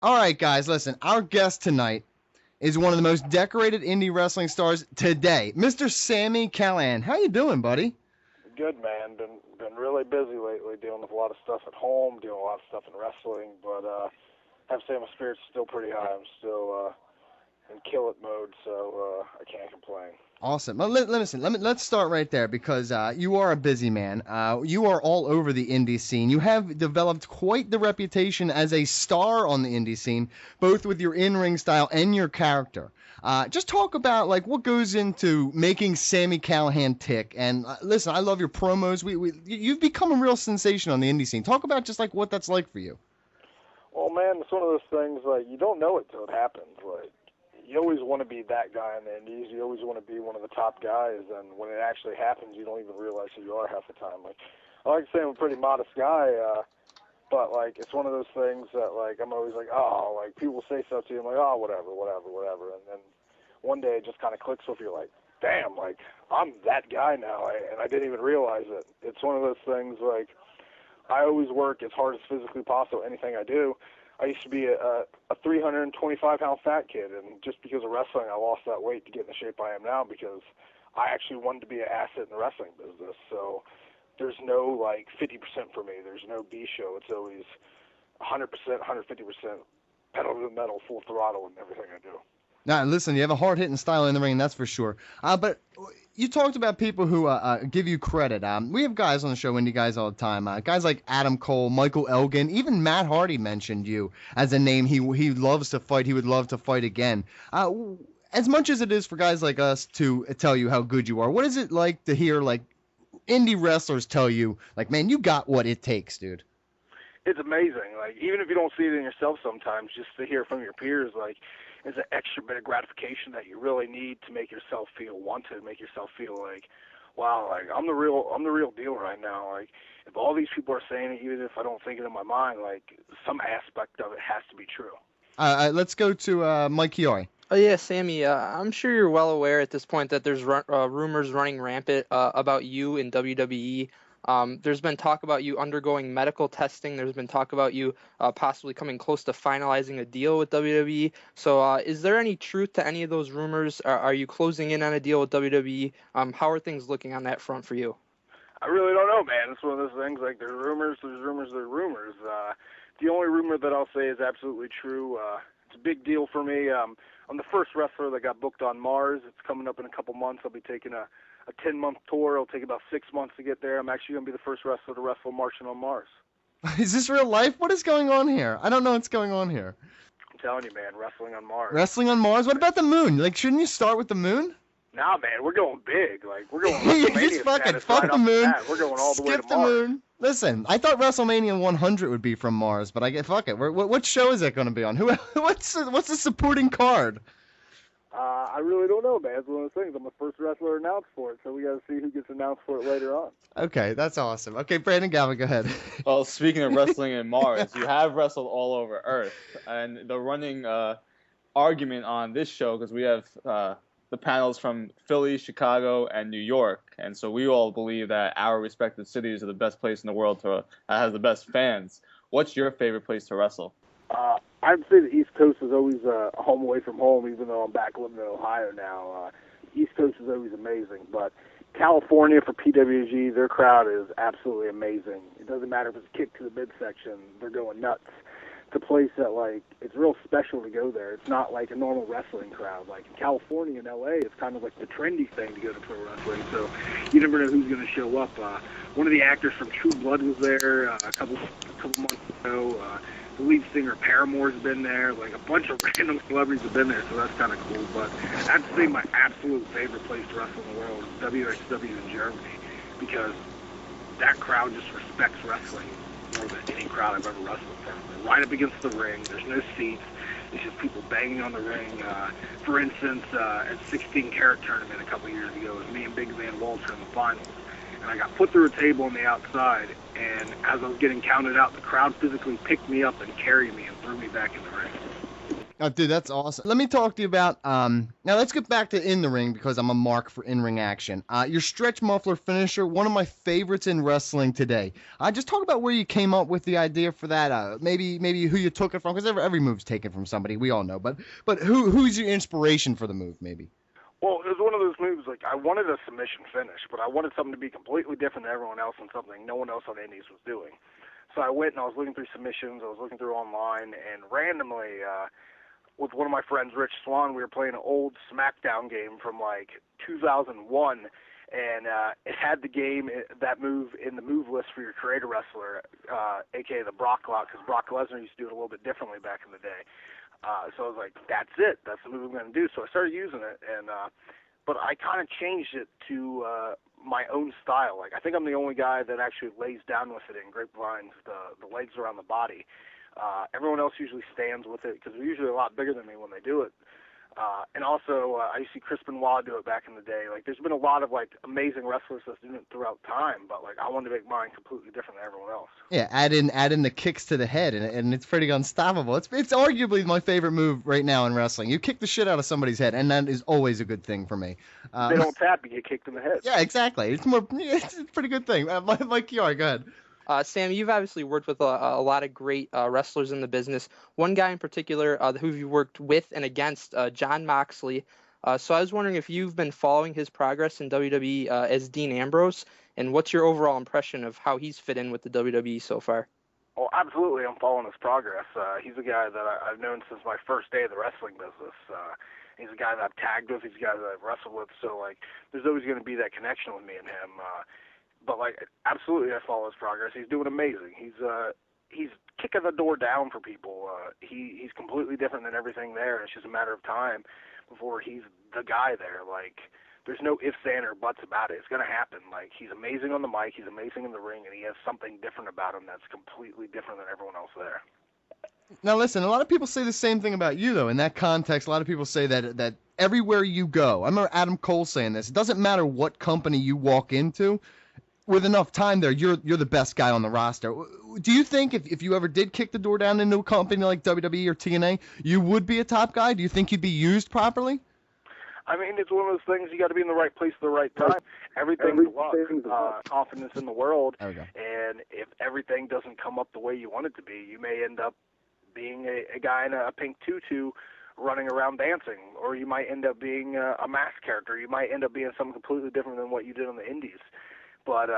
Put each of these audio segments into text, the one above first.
All right, guys, listen. Our guest tonight is one of the most decorated indie wrestling stars today, Mr. Sami Callihan. How you doing, buddy? Good, man. Been really busy lately, dealing with a lot of stuff at home, doing a lot of stuff in wrestling. But have to say my spirits still pretty high. I'm still in kill it mode, so I can't complain. Awesome. Well, listen, let's start right there because you are a busy man. You are all over the indie scene. You have developed quite the reputation as a star on the indie scene, both with your in-ring style and your character. Just talk about like what goes into making Sami Callihan tick. And listen, I love your promos. You've become a real sensation on the indie scene. Talk about just like what that's like for you. Well, man, it's one of those things like you don't know it till it happens. Like you always want to be that guy in the indies. You always want to be one of the top guys, and when it actually happens, you don't even realize who you are half the time. Like I like to say I'm a pretty modest guy. But like it's one of those things that like I'm always like, oh, like people say stuff to you, I'm like, oh, whatever, and then one day it just kind of clicks with you, like, damn, like I'm that guy now, and I didn't even realize it. It's one of those things like I always work as hard as physically possible. Anything I do, I used to be a 325-pound fat kid, and just because of wrestling, I lost that weight to get in the shape I am now because I actually wanted to be an asset in the wrestling business. So there's no like 50% for me. There's no B show. It's always 100%, 150% pedal to the metal, full throttle in everything I do. Now, listen, you have a hard-hitting style in the ring, that's for sure. But you talked about people who give you credit. We have guys on the show, indie guys all the time. Guys like Adam Cole, Michael Elgin, even Matt Hardy mentioned you as a name he loves to fight. He would love to fight again. As much as it is for guys like us to tell you how good you are, what is it like to hear like indie wrestlers tell you, like, man, you got what it takes, dude? It's amazing. Like even if you don't see it in yourself, sometimes just to hear from your peers, like is an extra bit of gratification that you really need to make yourself feel wanted, make yourself feel like, wow, like I'm the real deal right now. Like if all these people are saying it, even if I don't think it in my mind, like some aspect of it has to be true. Let's go to Mike Chiari. Oh yeah, Sammy. I'm sure you're well aware at this point that there's rumors running rampant about you in WWE. There's been talk about you undergoing medical testing. There's been talk about you possibly coming close to finalizing a deal with WWE. So, is there any truth to any of those rumors? Are you closing in on a deal with WWE? How are things looking on that front for you? I really don't know, man. It's one of those things like there's rumors. The only rumor that I'll say is absolutely true. It's a big deal for me. I'm the first wrestler that got booked on Mars. It's coming up in a couple months. I'll be taking a 10-month tour. It'll take about 6 months to get there. I'm actually going to be the first wrestler to wrestle Martian on Mars. Is this real life? What is going on here? I don't know what's going on here. I'm telling you, man, wrestling on Mars. Wrestling on Mars? What about the moon? Like, shouldn't you start with the moon? Nah, man, we're going big. Like, we're going You WrestleMania just fucking status fuck right the off moon. bat. We're going all the way Skip to the Mars. moon. Listen, I thought WrestleMania 100 would be from Mars, but I get fuck it. What show is that going to be on? What's the supporting card? I really don't know, man. It's one of those things. I'm the first wrestler announced for it, so we got to see who gets announced for it later on. Okay, that's awesome. Okay, Brandon Galvin, go ahead. Well, speaking of wrestling in Mars, you have wrestled all over Earth, and the running argument on this show, because we have the panels from Philly, Chicago, and New York, and so we all believe that our respective cities are the best place in the world to has the best fans. What's your favorite place to wrestle? I'd say the East Coast is always a home away from home, even though I'm back living in Ohio now. East Coast is always amazing, but California for PWG, their crowd is absolutely amazing. It doesn't matter if it's kick to the midsection, they're going nuts. It's a place that, like, it's real special to go there. It's not like a normal wrestling crowd. Like in California and LA, it's kind of like the trendy thing to go to pro wrestling, so you never know who's going to show up. One of the actors from True Blood was there a couple months ago. The lead singer Paramore's been there. Like a bunch of random celebrities have been there, so that's kind of cool. But I'd say my absolute favorite place to wrestle in the world is WXW in Germany, because that crowd just respects wrestling more than any crowd I've ever wrestled from. They're right up against the ring. There's no seats. It's just people banging on the ring. For instance, at 16 Carat tournament a couple years ago, it was me and Big Van Walter in the finals. And I got put through a table on the outside, and as I was getting counted out, the crowd physically picked me up and carried me and threw me back in the ring. Oh, dude, that's awesome. Let me talk to you about now. Let's get back to in the ring because I'm a mark for in ring action. Your stretch muffler finisher, one of my favorites in wrestling today. Just talk about where you came up with the idea for that. Maybe who you took it from, because every move's taken from somebody, we all know. But who's your inspiration for the move? Maybe. Well, it was one of those moves, like, I wanted a submission finish, but I wanted something to be completely different than everyone else and something no one else on the Indies was doing. So I went and I was looking through submissions, I was looking through online, and randomly, with one of my friends, Rich Swan, we were playing an old SmackDown game from, like, 2001, and it had the game, that move, in the move list for your creator wrestler, a.k.a. the Brock Lock, because Brock Lesnar used to do it a little bit differently back in the day. So I was like, that's it. That's the move I'm going to do. So I started using it, but I kind of changed it to my own style. Like, I think I'm the only guy that actually lays down with it in grapevines, the legs around the body. Everyone else usually stands with it because they're usually a lot bigger than me when they do it. And also, I used to see Chris Benoit do it back in the day. Like, there's been a lot of, like, amazing wrestlers that's doing it throughout time, but, like, I wanted to make mine completely different than everyone else. Yeah, add in the kicks to the head, and it's pretty unstoppable. It's arguably my favorite move right now in wrestling. You kick the shit out of somebody's head, and that is always a good thing for me. They don't tap, you get kicked in the head. Yeah, exactly. It's a pretty good thing. Mike Kiar, go ahead. Sam, you've obviously worked with a lot of great wrestlers in the business. One guy in particular who you worked with and against, Jon Moxley. So I was wondering if you've been following his progress in WWE as Dean Ambrose, and what's your overall impression of how he's fit in with the WWE so far? Well, absolutely, I'm following his progress. He's a guy that I've known since my first day of the wrestling business. He's a guy that I've tagged with. He's a guy that I've wrestled with. So, like, there's always going to be that connection with me and him. But, like, absolutely, I follow his progress. He's doing amazing. He's kicking the door down for people. He's completely different than everything there. It's just a matter of time before he's the guy there. Like, there's no ifs, ands, or buts about it. It's going to happen. Like, he's amazing on the mic. He's amazing in the ring, and he has something different about him that's completely different than everyone else there. Now, listen, a lot of people say the same thing about you, though. In that context, a lot of people say that everywhere you go, I remember Adam Cole saying this, it doesn't matter what company you walk into, with enough time there, you're the best guy on the roster. Do you think if you ever did kick the door down into a company like WWE or TNA, you would be a top guy? Do you think you'd be used properly? I mean, it's one of those things, you got to be in the right place at the right time. Everything's luck, confidence in the world, and if everything doesn't come up the way you want it to be, you may end up being a guy in a pink tutu running around dancing, or you might end up being a masked character. You might end up being something completely different than what you did on the indies. But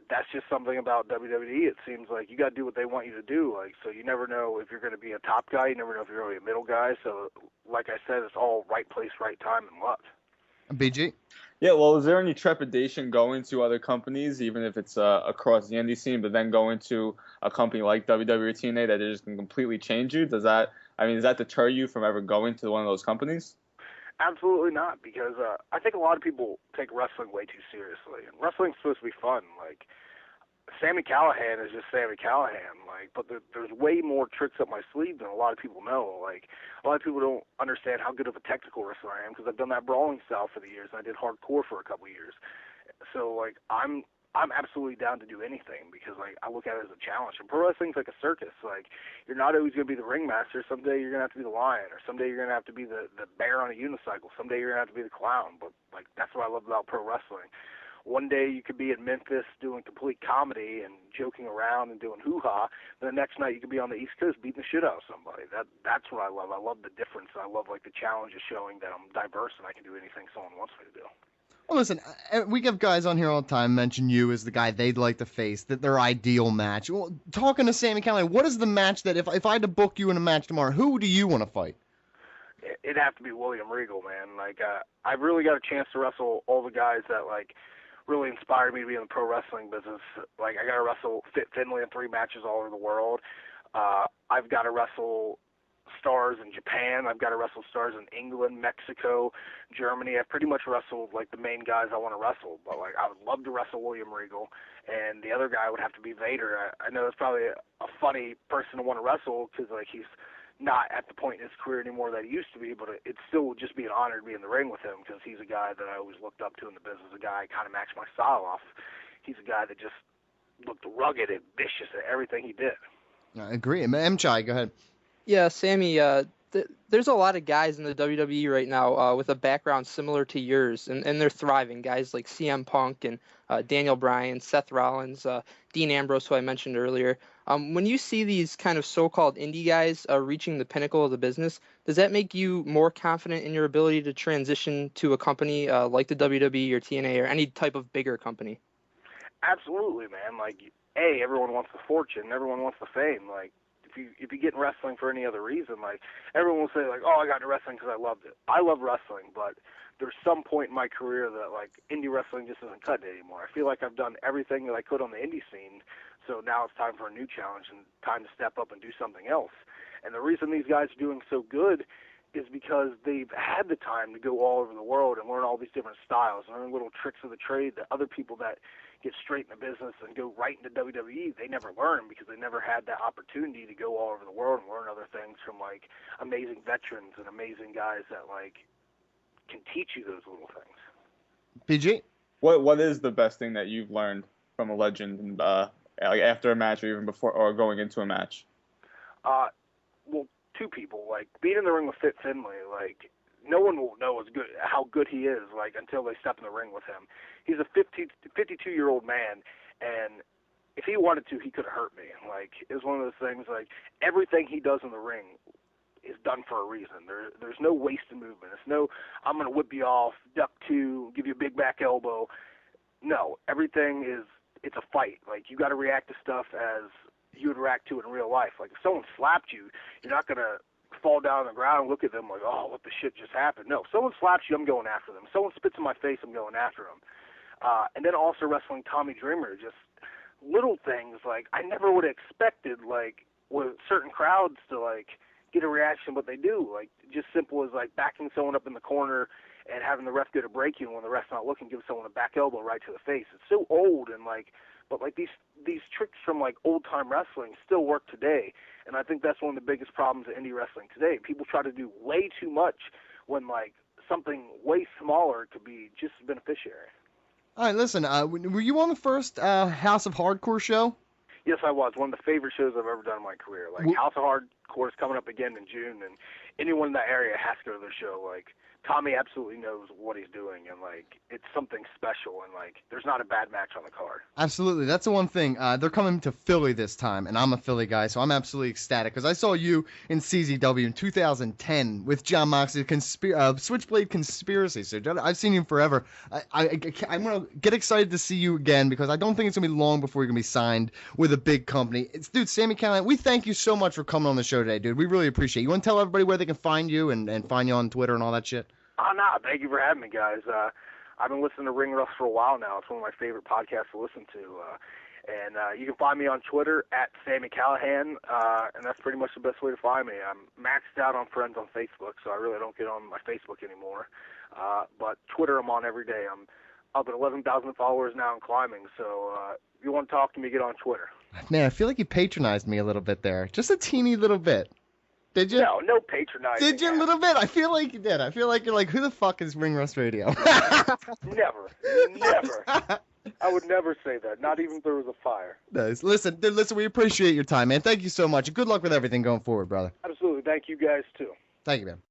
that's just something about WWE. It seems like you got to do what they want you to do. Like, so you never know if you're going to be a top guy. You never know if you're going to be a middle guy. So, like I said, it's all right place, right time, and luck. BG? Yeah, well, is there any trepidation going to other companies, even if it's across the indie scene, but then going to a company like WWE or TNA that just can completely change you? Does that deter you from ever going to one of those companies? Absolutely not, because I think a lot of people take wrestling way too seriously. And wrestling's supposed to be fun. Like, Sami Callihan is just Sami Callihan. Like, but there's way more tricks up my sleeve than a lot of people know. Like, a lot of people don't understand how good of a technical wrestler I am because I've done that brawling style for the years, and I did hardcore for a couple years. So, like, I'm absolutely down to do anything because, like, I look at it as a challenge. And pro wrestling's like a circus. Like, you're not always going to be the ringmaster. Someday you're going to have to be the lion, or someday you're going to have to be the bear on a unicycle. Someday you're going to have to be the clown. But, like, that's what I love about pro wrestling. One day you could be in Memphis doing complete comedy and joking around and doing hoo-ha. Then the next night you could be on the East Coast beating the shit out of somebody. That's what I love. I love the difference. I love, like, the challenge of showing that I'm diverse and I can do anything someone wants me to do. Well, listen, we have guys on here all the time mention you as the guy they'd like to face, that their ideal match. Well, talking to Sami Callihan, what is the match that if I had to book you in a match tomorrow, who do you want to fight? It'd have to be William Regal, man. Like, I really got a chance to wrestle all the guys that, like, really inspired me to be in the pro wrestling business. Like, I got to wrestle Fit Finlay in 3 matches all over the world. I've got to wrestle stars in Japan. I've got to wrestle stars in England, Mexico, Germany. I've pretty much wrestled, like, the main guys I want to wrestle. But, like, I would love to wrestle William Regal, and the other guy would have to be Vader. I know it's probably a funny person to want to wrestle because, like, he's not at the point in his career anymore that he used to be, but it still would just be an honor to be in the ring with him because he's a guy that I always looked up to in the business, a guy I kind of matched my style off. He's a guy that just looked rugged and vicious at everything he did. I agree. M-Chai, go ahead. Yeah, Sammy, there's a lot of guys in the WWE right now with a background similar to yours, and they're thriving. Guys like CM Punk and Daniel Bryan, Seth Rollins, Dean Ambrose, who I mentioned earlier. When you see these kind of so-called indie guys reaching the pinnacle of the business, does that make you more confident in your ability to transition to a company like the WWE or TNA or any type of bigger company? Absolutely, man. Like, everyone wants the fortune, everyone wants the fame. Like, if you get in wrestling for any other reason, like, everyone will say, like, oh, I got into wrestling because I loved it. I love wrestling, but there's some point in my career that, like, indie wrestling just isn't cutting it anymore. I feel like I've done everything that I could on the indie scene, so now it's time for a new challenge and time to step up and do something else. And the reason these guys are doing so good is because they've had the time to go all over the world and learn all these different styles and learn little tricks of the trade that other people that get straight in the business and go right into WWE, they never learn because they never had that opportunity to go all over the world and learn other things from, like, amazing veterans and amazing guys that, like, can teach you those little things. PG? What is the best thing that you've learned from a legend, and like after a match or even before or going into a match? Well, two people. Like, being in the ring with Fit Finlay, like, no one will know how good he is, like, until they step in the ring with him. He's a 52-year-old man, and if he wanted to, he could have hurt me. Like, it was one of those things, like, everything he does in the ring is done for a reason. There's no wasted movement. It's no, I'm going to whip you off, duck two, give you a big back elbow. No, everything is, it's a fight. Like, you got to react to stuff as you would react to it in real life. Like, if someone slapped you, you're not going to fall down on the ground and look at them like, oh, what the shit just happened. No, if someone slaps you, I'm going after them. If someone spits in my face, I'm going after them. And then also wrestling Tommy Dreamer, just little things like I never would have expected, like, with certain crowds to, like, get a reaction, but they do. Like, just simple as, like, backing someone up in the corner and having the ref go to break you, and when the ref's not looking, give someone a back elbow right to the face. It's so old, and, like, but, like, these tricks from, like, old-time wrestling still work today, and I think that's one of the biggest problems of indie wrestling today. People try to do way too much when, like, something way smaller could be just a beneficiary. All right, listen, were you on the first House of Hardcore show? Yes, I was. One of the favorite shows I've ever done in my career. Like, House of Hardcore is coming up again in June, and anyone in that area has to go to the show. Like, Tommy absolutely knows what he's doing, and, like, it's something special, and, like, there's not a bad match on the card. Absolutely. That's the one thing. They're coming to Philly this time, and I'm a Philly guy, so I'm absolutely ecstatic, because I saw you in CZW in 2010 with John Moxley, Switchblade Conspiracy. So I've seen you forever. I'm going to get excited to see you again, because I don't think it's going to be long before you're going to be signed with a big company. Dude, Sami Callihan, we thank you so much for coming on the show today, dude. We really appreciate it. You want to tell everybody where they can find you and find you on Twitter and all that shit? Oh, no, thank you for having me, guys. I've been listening to Ring Rust for a while now. It's one of my favorite podcasts to listen to. And you can find me on Twitter at Sami Callihan, and that's pretty much the best way to find me. I'm maxed out on friends on Facebook, so I really don't get on my Facebook anymore. But Twitter, I'm on every day. I'm up at 11,000 followers now and climbing, so if you want to talk to me, get on Twitter. Man, I feel like you patronized me a little bit there. Just a teeny little bit. Did you? No patronizing. Did you a little bit? I feel like you did. I feel like you're like, who the fuck is Ring Rust Radio? Never. I would never say that, not even if there was a fire. Nice. Listen, we appreciate your time, man. Thank you so much. Good luck with everything going forward, brother. Absolutely. Thank you guys, too. Thank you, man.